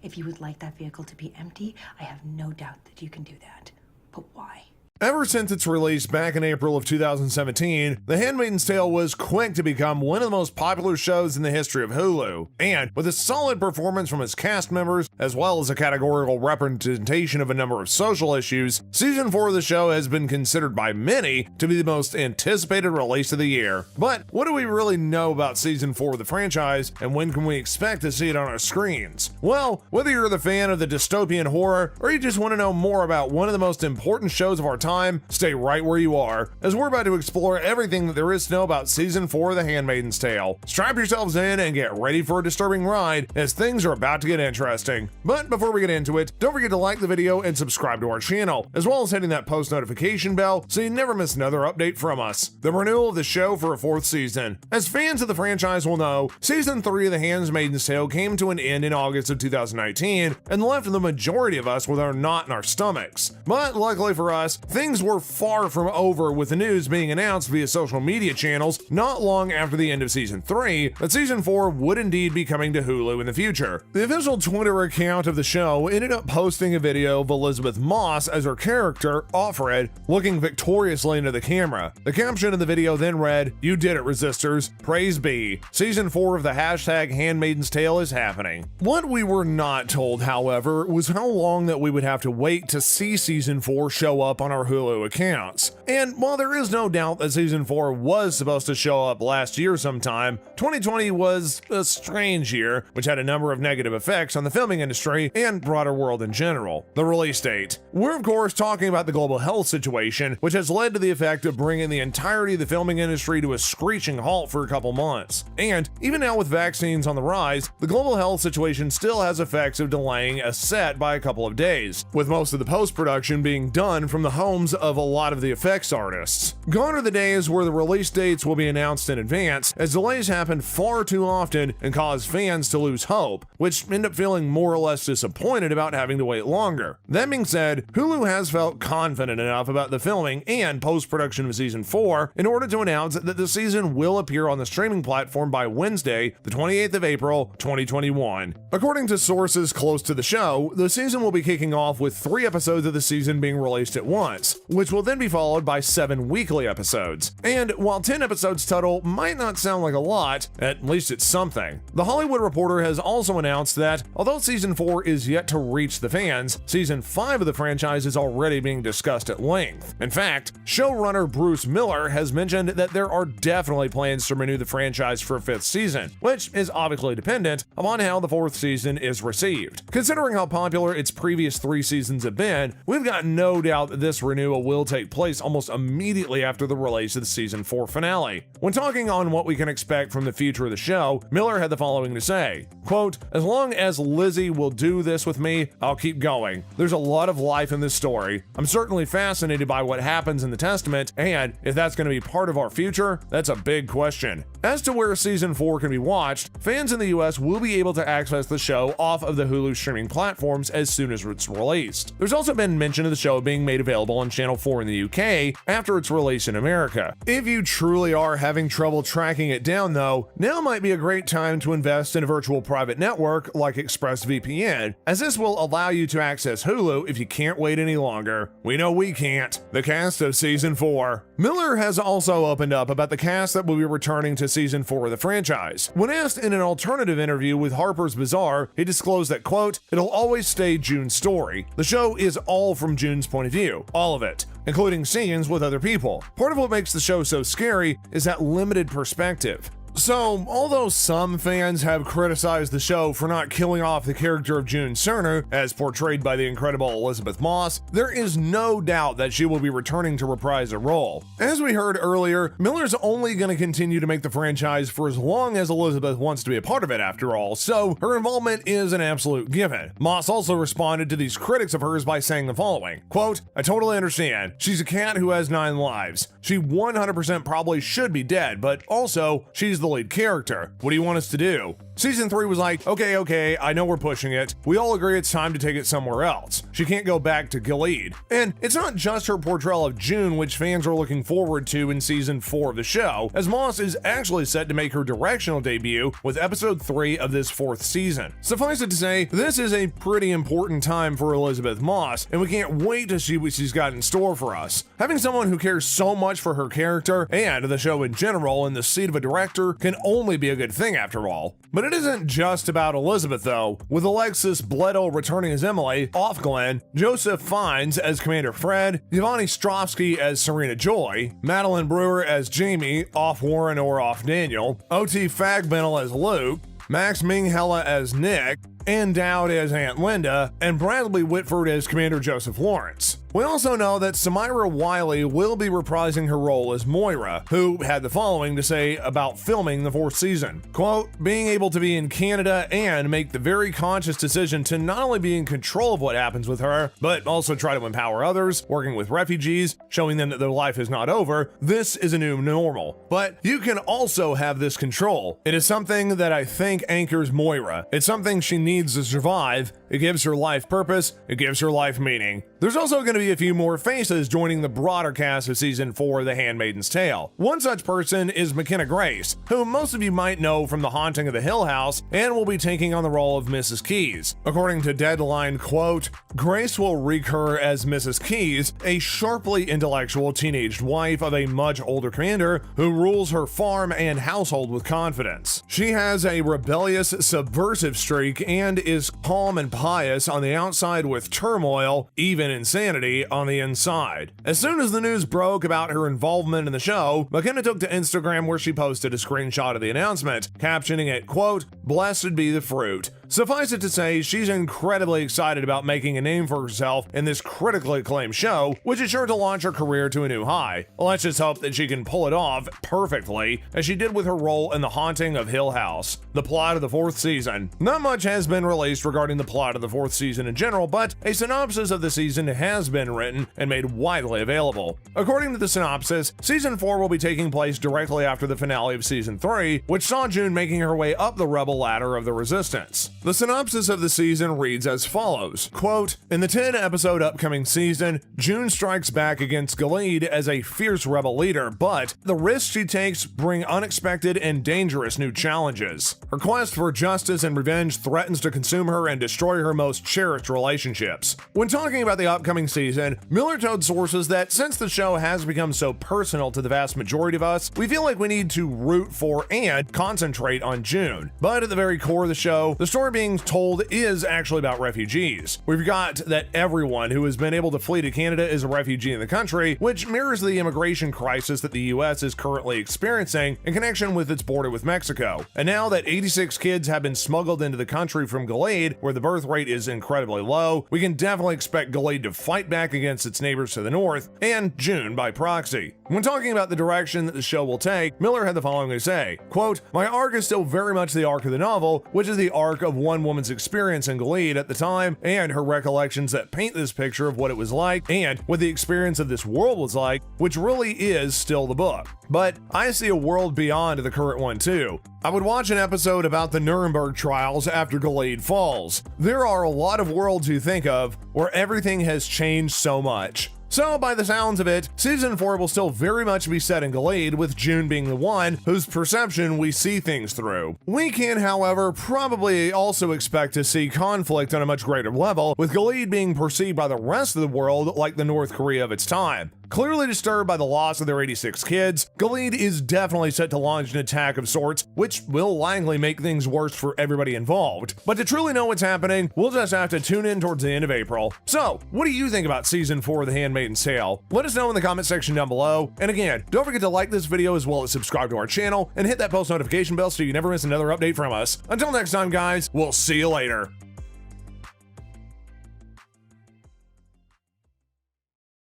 If you would like that vehicle to be empty, I have no doubt that you can do that. But why? Ever since its release back in April of 2017, The Handmaid's Tale was quick to become one of the most popular shows in the history of Hulu. And with a solid performance from its cast members, as well as a categorical representation of a number of social issues, Season 4 of the show has been considered by many to be the most anticipated release of the year. But what do we really know about Season 4 of the franchise, and when can we expect to see it on our screens? Well, whether you're the fan of the dystopian horror, or you just want to know more about one of the most important shows of our time, stay right where you are, as we're about to explore everything that there is to know about Season 4 of The Handmaid's Tale. Strap yourselves in and get ready for a disturbing ride, as things are about to get interesting. But before we get into it, don't forget to like the video and subscribe to our channel, as well as hitting that post notification bell so you never miss another update from us. The renewal of the show for a 4th season. As fans of the franchise will know, Season 3 of The Handmaid's Tale came to an end in August of 2019 and left the majority of us with our knot in our stomachs. But luckily for us, things were far from over, with the news being announced via social media channels not long after the end of Season 3 that Season 4 would indeed be coming to Hulu in the future. The official Twitter account of the show ended up posting a video of Elizabeth Moss as her character, Offred, looking victoriously into the camera. The caption of the video then read, "You did it, resistors. Praise be. Season 4 of the #Handmaid's Tale is happening." What we were not told, however, was how long that we would have to wait to see Season 4 show up on our Hulu accounts. And while there is no doubt that Season 4 was supposed to show up last year sometime, 2020 was a strange year, which had a number of negative effects on the filming industry and broader world in general. The release date. We're of course talking about the global health situation, which has led to the effect of bringing the entirety of the filming industry to a screeching halt for a couple months. And even now with vaccines on the rise, the global health situation still has effects of delaying a set by a couple of days, with most of the post-production being done from the homes of a lot of the effects artists. Gone are the days where the release dates will be announced in advance, as delays happen far too often and cause fans to lose hope, which end up feeling more or less disappointed about having to wait longer. That being said, Hulu has felt confident enough about the filming and post-production of Season 4 in order to announce that the season will appear on the streaming platform by Wednesday, the 28th of April, 2021. According to sources close to the show, the season will be kicking off with 3 episodes of the season being released at once, which will then be followed by 7 weekly episodes. And while 10 episodes total might not sound like a lot, at least it's something. The Hollywood Reporter has also announced that, although Season 4 is yet to reach the fans, Season 5 of the franchise is already being discussed at length. In fact, showrunner Bruce Miller has mentioned that there are definitely plans to renew the franchise for a 5th season, which is obviously dependent upon how the 4th season is received. Considering how popular its previous 3 seasons have been, we've got no doubt that this renewal will take place almost immediately after the release of the Season 4 finale. When talking on what we can expect from the future of the show, Miller had the following to say, quote, "As long as Lizzie will do this with me, I'll keep going. There's a lot of life in this story. I'm certainly fascinated by what happens in the Testament, and if that's going to be part of our future, that's a big question." As to where Season 4 can be watched, fans in the US will be able to access the show off of the Hulu streaming platforms as soon as it's released. There's also been mention of the show being made available on Channel 4 in the UK after its release in America. If you truly are having trouble tracking it down though, now might be a great time to invest in a virtual private network like ExpressVPN, as this will allow you to access Hulu if you can't wait any longer. We know we can't. The cast of Season 4. Miller has also opened up about the cast that will be returning to Season 4 of the franchise. When asked in an alternative interview with Harper's Bazaar, he disclosed that, quote, "It'll always stay June's story. The show is all from June's point of view. All of it. Including scenes with other people. Part of what makes the show so scary is that limited perspective. So, although some fans have criticized the show for not killing off the character of June sooner, as portrayed by the incredible Elizabeth Moss, there is no doubt that she will be returning to reprise a role. As we heard earlier, Miller's only going to continue to make the franchise for as long as Elizabeth wants to be a part of it after all, so her involvement is an absolute given. Moss also responded to these critics of hers by saying the following, quote, "I totally understand. She's a cat who has 9 lives. She 100% probably should be dead, but also, she's the lead character. What do you want us to do?" Season 3 was like, okay, I know we're pushing it. We all agree it's time to take it somewhere else. She can't go back to Gilead. And it's not just her portrayal of June which fans are looking forward to in Season 4 of the show, as Moss is actually set to make her directional debut with Episode 3 of this 4th season. Suffice it to say, this is a pretty important time for Elizabeth Moss, and we can't wait to see what she's got in store for us. Having someone who cares so much for her character and the show in general in the seat of a director can only be a good thing after all. But it isn't just about Elizabeth though. With Alexis Bledo returning as Emily, off Glenn, Joseph Fiennes as Commander Fred, Yvonne Stropsky as Serena Joy, Madeline Brewer as Jamie, off Warren or off Daniel, O.T. Fagbennel as Luke, Max Minghella as Nick, Ann Dowd as Aunt Linda, and Bradley Whitford as Commander Joseph Lawrence. We also know that Samira Wiley will be reprising her role as Moira, who had the following to say about filming the 4th season. Quote, being able to be in Canada and make the very conscious decision to not only be in control of what happens with her, but also try to empower others, working with refugees, showing them that their life is not over, this is a new normal. But you can also have this control. It is something that I think anchors Moira. It's something she needs to survive. It gives her life purpose. It gives her life meaning. There's also going to be a few more faces joining the broader cast of Season 4 of The Handmaid's Tale. One such person is McKenna Grace, whom most of you might know from The Haunting of the Hill House, and will be taking on the role of Mrs. Keyes. According to Deadline, quote, Grace will recur as Mrs. Keyes, a sharply intellectual teenaged wife of a much older commander who rules her farm and household with confidence. She has a rebellious, subversive streak and is calm and pious on the outside with turmoil, even insanity, on the inside. As soon as the news broke about her involvement in the show, McKenna took to Instagram where she posted a screenshot of the announcement, captioning it, quote, blessed be the fruit. Suffice it to say, she's incredibly excited about making a name for herself in this critically acclaimed show, which is sure to launch her career to a new high. Let's just hope that she can pull it off perfectly, as she did with her role in The Haunting of Hill House, the plot of the 4th season. Not much has been released regarding the plot of the 4th season in general, but a synopsis of the season has been written and made widely available. According to the synopsis, Season 4 will be taking place directly after the finale of Season 3, which saw June making her way up the rebel ladder of the Resistance. The synopsis of the season reads as follows, quote, in the 10-episode upcoming season, June strikes back against Gilead as a fierce rebel leader, but the risks she takes bring unexpected and dangerous new challenges. Her quest for justice and revenge threatens to consume her and destroy her most cherished relationships. When talking about the upcoming season, Miller told sources that since the show has become so personal to the vast majority of us, we feel like we need to root for and concentrate on June. But at the very core of the show, the story being told is actually about refugees. We've got that everyone who has been able to flee to Canada is a refugee in the country, which mirrors the immigration crisis that the US is currently experiencing in connection with its border with Mexico. And now that 86 kids have been smuggled into the country from Gilead, where the birth rate is incredibly low, we can definitely expect Gilead to fight back against its neighbors to the north, and June by proxy. When talking about the direction that the show will take, Miller had the following to say, quote, my arc is still very much the arc of the novel, which is the arc of one woman's experience in Gilead at the time and her recollections that paint this picture of what it was like and what the experience of this world was like, which really is still the book. But I see a world beyond the current one too. I would watch an episode about the Nuremberg trials after Gilead falls. There are a lot of worlds you think of where everything has changed so much. So, by the sounds of it, Season 4 will still very much be set in Gilead, with June being the one whose perception we see things through. We can, however, probably also expect to see conflict on a much greater level, with Gilead being perceived by the rest of the world like the North Korea of its time. Clearly disturbed by the loss of their 86 kids, Gilead is definitely set to launch an attack of sorts, which will likely make things worse for everybody involved. But to truly know what's happening, we'll just have to tune in towards the end of April. So, what do you think about Season 4 of The Handmaid's Tale? Let us know in the comment section down below. And again, don't forget to like this video as well as subscribe to our channel and hit that post notification bell so you never miss another update from us. Until next time, guys, we'll see you later.